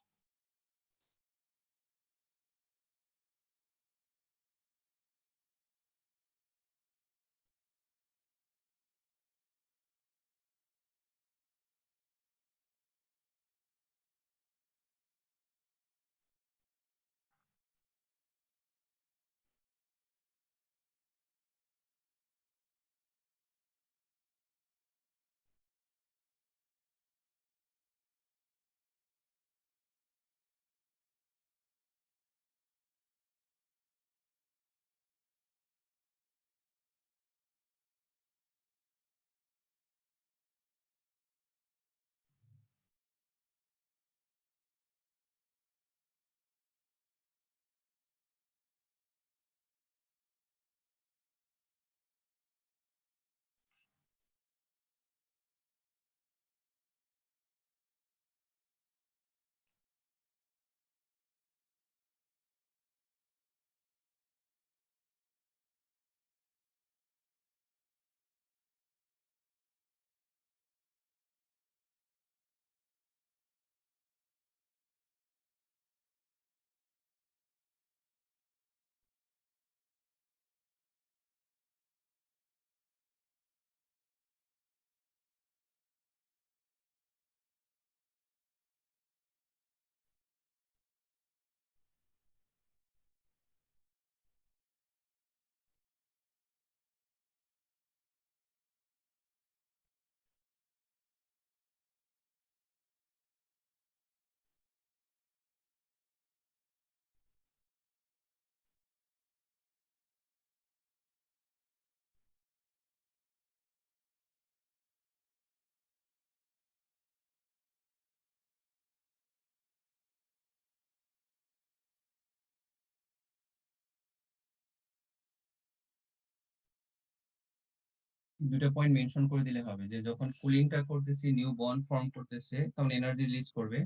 দুটো পয়েন্ট মেনশন করে দিলে হবে যে যখন কুলিংটা করতেছি নিউ বন্ড ফর্ম করতেছে তখন এনার্জি রিলিজ করবে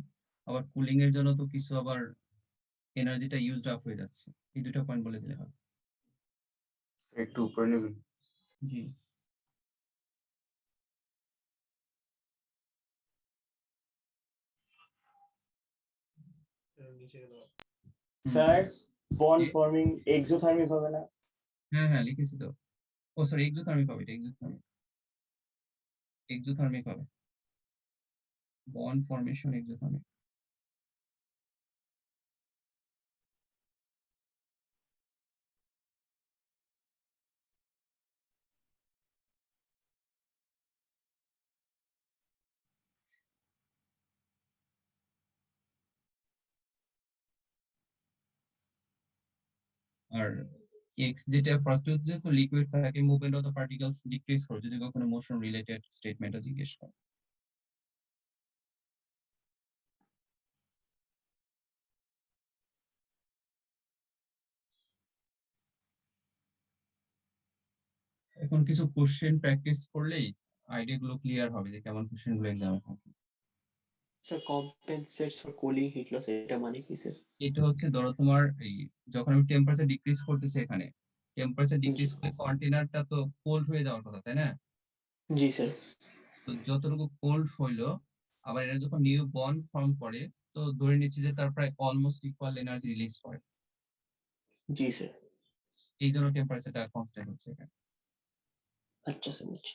আবার কুলিং এর জন্য তো কিছু আবার এনার্জিটা ইউজড আপ হয়ে যাচ্ছে। এই দুটো পয়েন্ট বলে দিলে হবে। একটু উপরে নেবেন। জি। নিচে গেল। স্যার বন্ড কি? ফর্মিং এক্সোথার্মিক হবে না? হ্যাঁ লিখেছি তো। ও সরি, এক্সোথার্মিক হবে, এটা এক্সোথার্মিক হবে। Bond formation exothermic. আর এক্স যেটা ফার্স্ট হচ্ছে, তো লিকুইড থাকে, movement of the particles decrease করে যদি কখনো মোশন রিলেটেড স্টেটমেন্টটা জিজ্ঞেস করে। এখন কিছু কোশ্চেন প্র্যাকটিস করলেই আইডিয়া গুলো ক্লিয়ার হবে যে কেমন কোশ্চেন গুলো এক্সামে থাকে। Sir compensates for cooling heat loss, এটা মানে কি স্যার? এটা হচ্ছে ধরো তোমার এই যখন আমি টেম্পারেচার ডিক্রিজ করতেছি, এখানে টেম্পারেচার জি ডিক্রিজ করে কন্টেনারটা তো কোল্ড হয়ে যাওয়ার কথা, তাই না? জি স্যার। তো যতটুকু কোল্ড হইলো, আবার এটা যখন নিউ বন্ড ফর্ম করে, তো ধরে নিচ্ছি যে তার প্রায় অলমোস্ট ইকুয়াল এনার্জি রিলিজ করে। জি স্যার। এই জন্য টেম্পারেচারটা কনস্ট্যান্ট হচ্ছে এখানে। আচ্ছা স্যার, বুঝছি।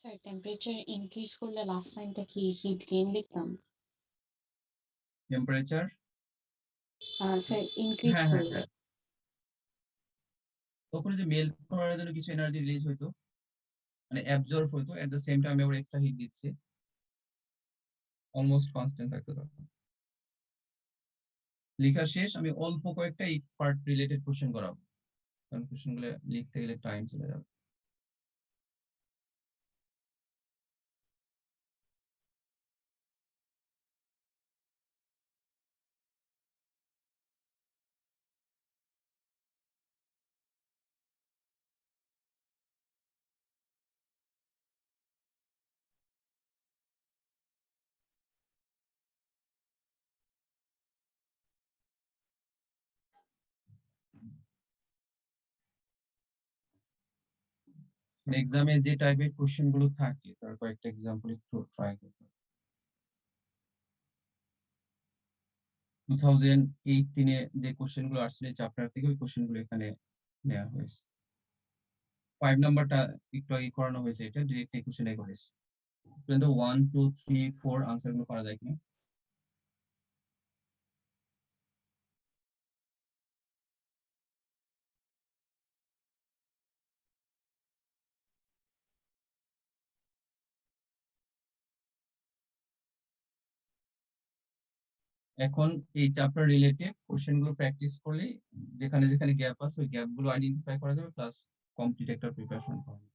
স্যার টেম্পারেচার ইনক্রিজ করলে লাস্ট লাইনটা কি হিট গেইন লিখতাম? টেম্পারেচার স্যার ইনক্রিজ হ্যাঁ করলে তখন যে মেল্ট করার জন্য কিছু এনার্জি রিলিজ হইতো, মানে অ্যাবজর্ব হইতো, এট দ্য সেম টাইম আবার এক্সট্রা হিট দিচ্ছে, অলমোস্ট কনস্ট্যান্ট থাকতো তখন। লেখা শেষ, আমি অল্প কয়েকটা এই পার্ট রিলেটেড কোশ্চেন করাবো, কারণ কোশ্চেন গুলো লিখতে গেলে টাইম চলে যাবে। এক্সামে যে টাইপের কোশ্চেন গুলো থাকে তার কয়েকটা এক্সাম্পল একটু ট্রাই করতে। 2018 যে কোশ্চেন গুলো আসলে চ্যাপ্টার থেকে, ওই কোশ্চেন গুলো এখানে নেওয়া হয়েছে। 5 নাম্বারটা একটু আগে করানো হয়েছে, এটা ডিরেক্টলি কোশ্চেনে করেছে। কিন্তু 1 2 3 4 আনসার গুলো করা যায় কিনা। এখন এই চ্যাপ্টার রিলেটেড কোশ্চেন গুলো প্র্যাকটিস করলে যেখানে যেখানে গ্যাপ আছে ওই গ্যাপ গুলো আইডেন্টিফাই করা যাবে, প্লাস কমপ্লিট একটা প্রিপারেশন করা যাবে।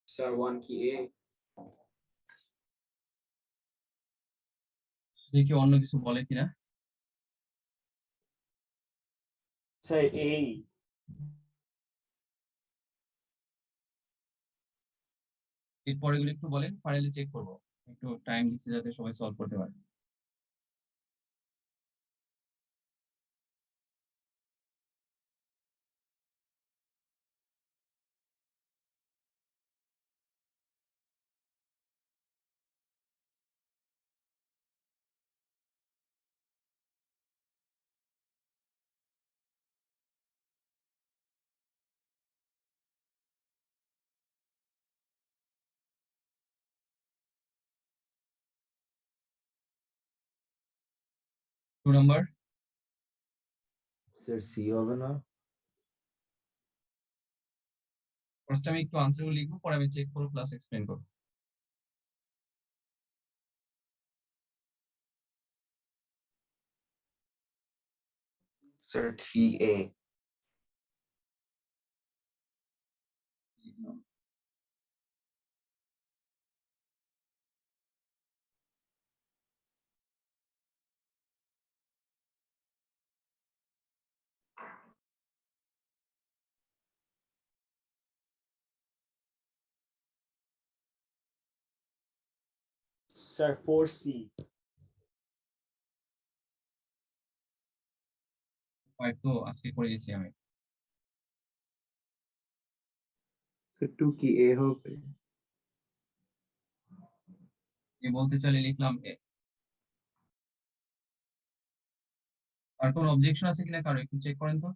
স্যার 1 কি এ? দেখি অন্য কিছু বলে কিনা। স্যার এই এরপরে গুলো একটু বলেন, ফাইনালি চেক করবো। একটু টাইম দিচ্ছি যাতে সবাই সলভ করতে পারে। 2 নাম্বার স্যার সি হবে না? ফার্স্ট আমি একটু আনসারগুলো লিখবো, পরে আমি চেক করবো প্লাস এক্সপ্লেন করবো। Sir 3A। Sir 4C। 5 তো আজকে করে দিয়েছি আমি। স্যার 2 কি এ হবে? এ বলতে চাইলে লিখলাম এ। আর কোনো অবজেকশন আছে কিনা কারো একটু চেক করেন তো।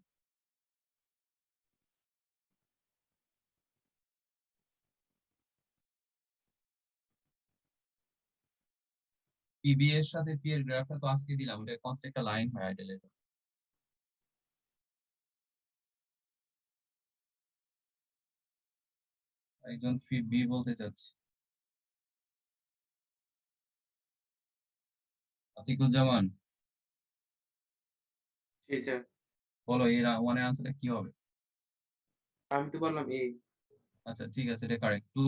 পিবি এর সাথে পি এর গ্রাফটা তো আজকে দিলাম, ওটা কনস্ট্যান্ট একটা লাইন হয় আইডেল। একজন ফি বি বলতে চাচ্ছি, আতিকুজ্জামান, জি স্যার, বলো এর ওয়ানের আনসারটা কি হবে? আমি তো বললাম এ। আচ্ছা ঠিক আছে, এটা কারেক্ট। 2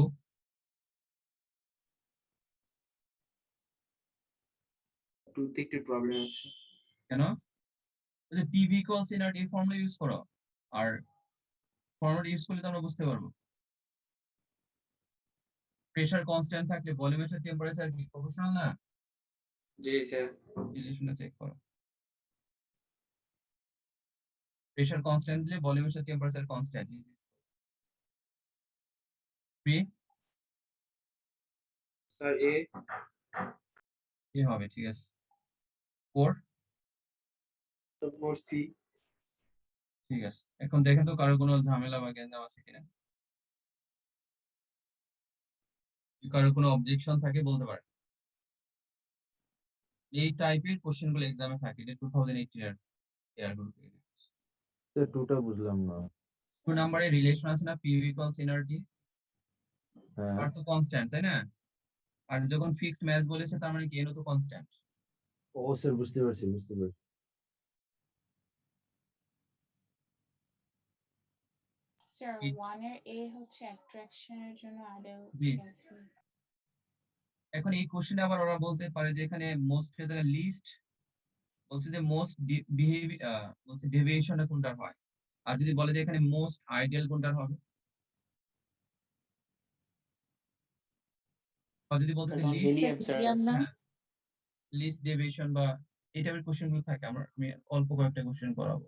টুতে একটু প্রবলেম আছে। কেন? যে পিভি ইকুয়ালস ইনার্ট এই ফর্মুলা ইউজ করো, আর ফর্মুলা ইউজ করলে তো আমরা বুঝতে পারবো। প্রেসার কনস্ট্যান্ট থাকলে ভলিউমেট্রিক টেম্পারেচার কি প্রপোর্শনাল না? জি স্যার। রিলেশনটা চেক করো। প্রেসার কনস্ট্যান্ট দিলে ভলিউমেট্রিক টেম্পারেচার কনস্ট্যান্ট। 3 স্যার এ। কি হবে? ঠিক আছে। 4 4C। ঠিক আছে। এখন দেখেন তো কারো কোনো ঝামেলা বা গ্যাঞ্জাম আছে কিনা। কারো কোনো অবজেকশন থাকে বলতে পারে। এই টাইপের কোশ্চেন গুলো এক্সামে থাকে, এটা 2018 এর ইয়ার গুলো থেকে। স্যার 2টা বুঝলাম না। 2 নম্বরে রিলেশন আছে না, পিভি ইকুয়ালস এনার্জি, হ্যাঁ। আর তো কনস্ট্যান্ট তাই না? আর যখন ফিক্সড ম্যাচ বলেছে তার মানে কি এনও তো কনস্ট্যান্ট। ও স্যার বুঝতে পারছি বুঝতে পারছি। স্যার 1 এর এ হচ্ছে অ্যাট্রাকশনের জন্য আইডেল জি। গ্যাস। এখন এই কোশ্চেনে আবার ওরা বলতে পারে যে এখানে মোস্ট এর জায়গায় লিস্ট বলছে, যে মোস্ট বলছে ডেভিয়েশনটা কোনটার হয়, আর যদি বলে যে এখানে মোস্ট আইডিয়াল কোনটার হবে, বা যদি বলতে যে তখন লিস্ট, হেলিয়াম স্যার। হিলিয়াম না? লিস্ট ডেভিয়েশন বা এই টাইপের কোশ্চেন গুলো থাকে, আমি অল্প কয়েকটা কোশ্চেন করাবো।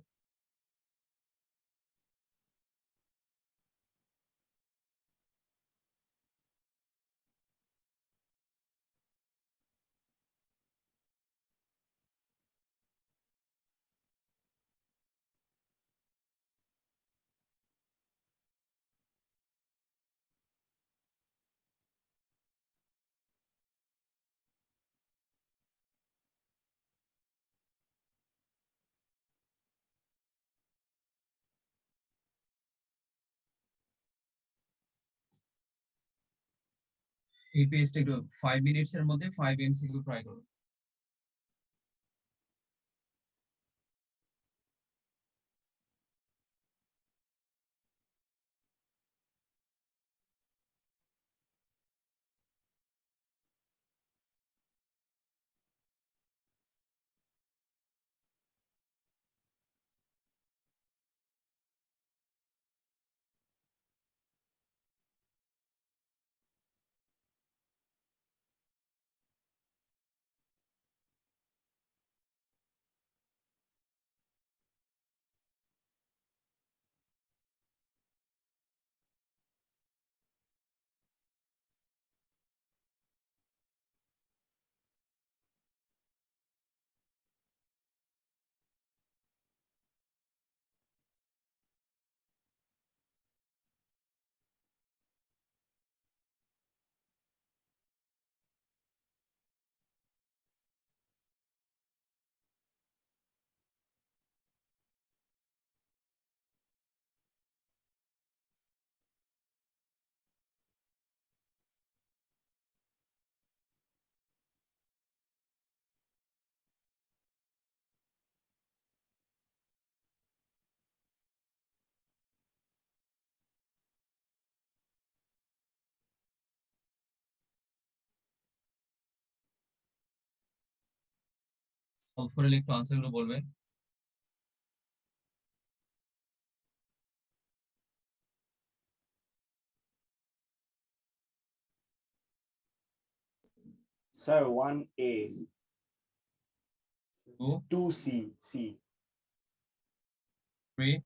এই পেজটা একটু 5 মিনিটস এর মধ্যে 5 এমসিকিউ ট্রাই করো। সলভ করে একটু আনসার গুলো বলবে। Sir 1A 2 2C C 3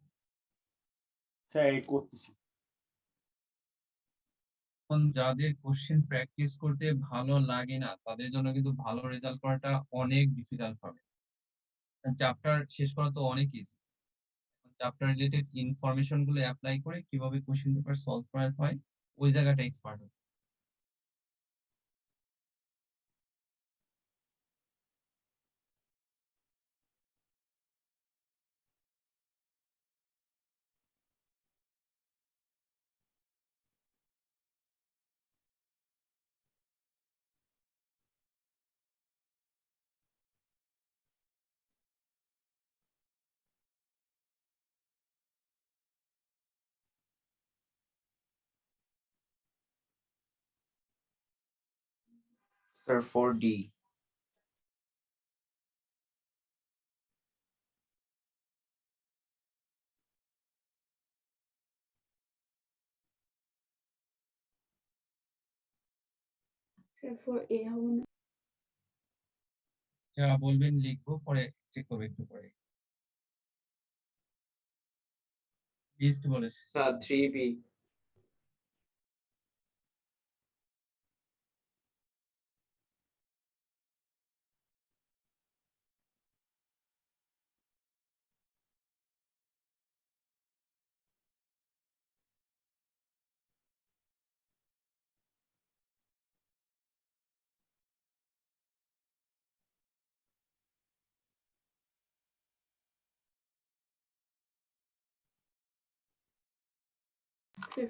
sir এই করতেছি। এখন যাদের কোশ্চেন প্র্যাকটিস করতে ভালো লাগে না তাদের জন্য কিন্তু ভালো রেজাল্ট করাটা অনেক ডিফিকাল্ট হবে। চ্যাপ্টার শেষ করা তো অনেক ইজি। চ্যাপ্টার রিলেটেড ইনফরমেশন গুলো অ্যাপ্লাই করে কিভাবে কোশ্চেন পেপার সলভ করা হয় ওই জায়গাটা এক্সপার্ট হবে। Sir, 4D. স্যার 4A হবে না। যা বলবেন লিখবো, পরে চেক করবো একটু পরে। লিস্ট বলেছে। Sir 3B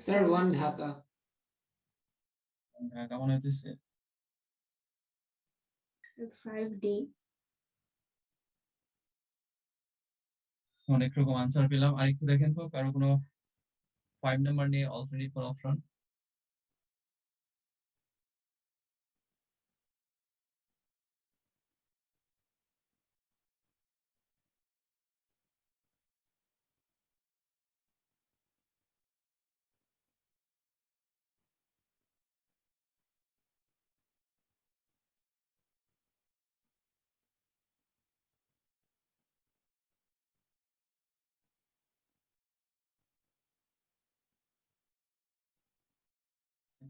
sir 1 Dhaka. কেমন হইতেছে? 5D অনেক রকম আনসার পেলাম। আর একটু দেখেন তো কারো কোনো 5 নাম্বার নিয়ে অল্টারনেটিভ কোনো অপশন।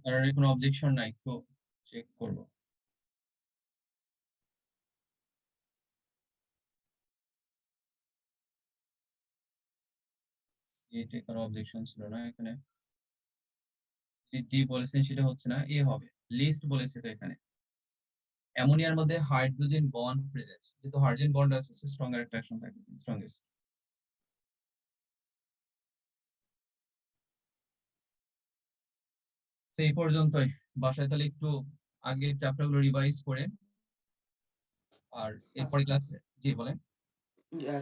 কারোর কোনো অবজেকশন নাই, একটু চেক করবো। সিএতে কোনো অবজেকশন ছিল না এখানে। ডি বলেছেন সেটা হচ্ছে না, এ হবে। লিস্ট বলেছে তো এখানে। অ্যামোনিয়ার মধ্যে হাইড্রোজেন বন্ড প্রেজেন্স, যেহেতু হাইড্রোজেন বন্ড আছে স্ট্রঙ্গার অ্যাট্রাকশন থাকে, স্ট্রংগেস্ট। সেই পর্যন্তই। বাসায় তাহলে একটু আগের চ্যাপ্টারগুলো রিভাইজ করে, আর এরপরে ক্লাসে জি বলেন।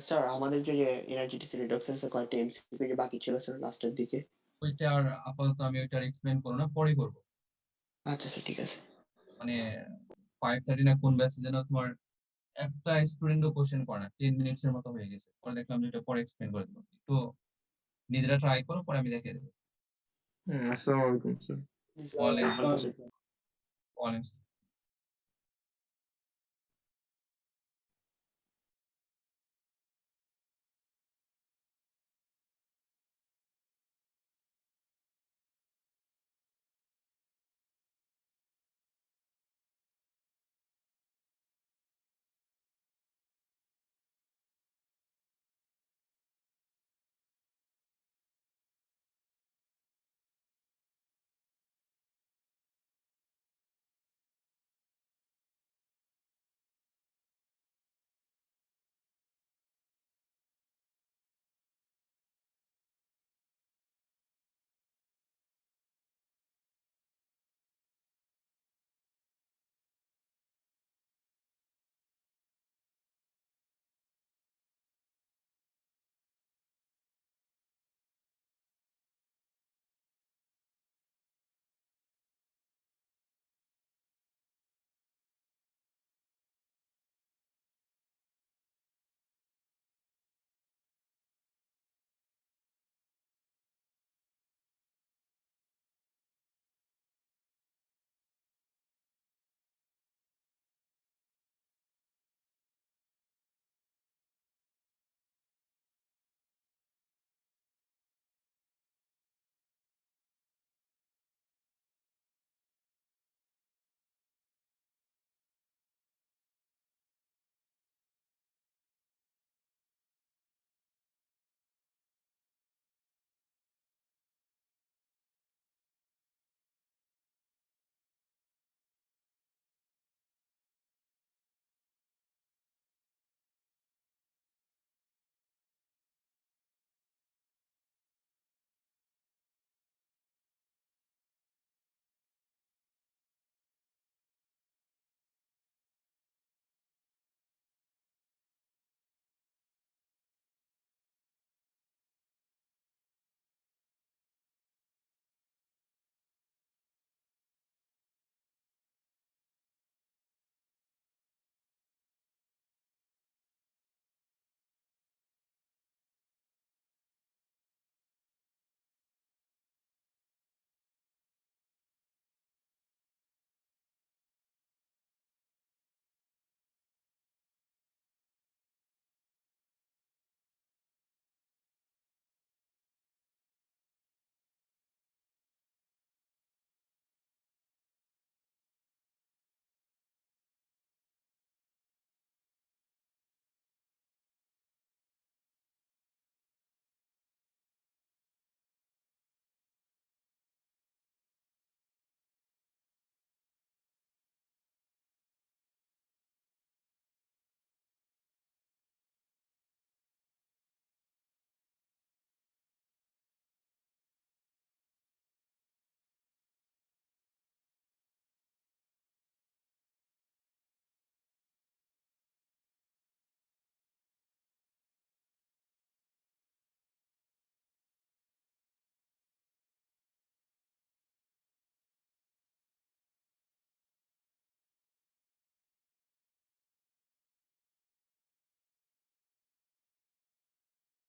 স্যার আমাদের যে এনার্জিটিস রিডাকশন এর কয়েকটা এমসিকিউ যে বাকি ছিল স্যার লাস্টের দিকে। ওইটা আর আপাতত আমি ওইটা এক্সপ্লেন করব না, পরে করব। আচ্ছা স্যার ঠিক আছে। মানে 5:30 না কোন ব্যাচে যেন তোমার একটা স্টুডেন্টও কোশ্চেন করে না, 10 মিনিটস এর মতো হয়ে গেছে। পরে দেখলাম যে এটা পরে এক্সপ্লেন করে দেবো, একটু নিজেরা ট্রাই করো, পরে আমি দেখিয়ে দেবো। আসসালামু আলাইকুম স্যার। ওয়ালাইকুম ওয়ালাইকুম আসসালাম। ওয়ালাইকুম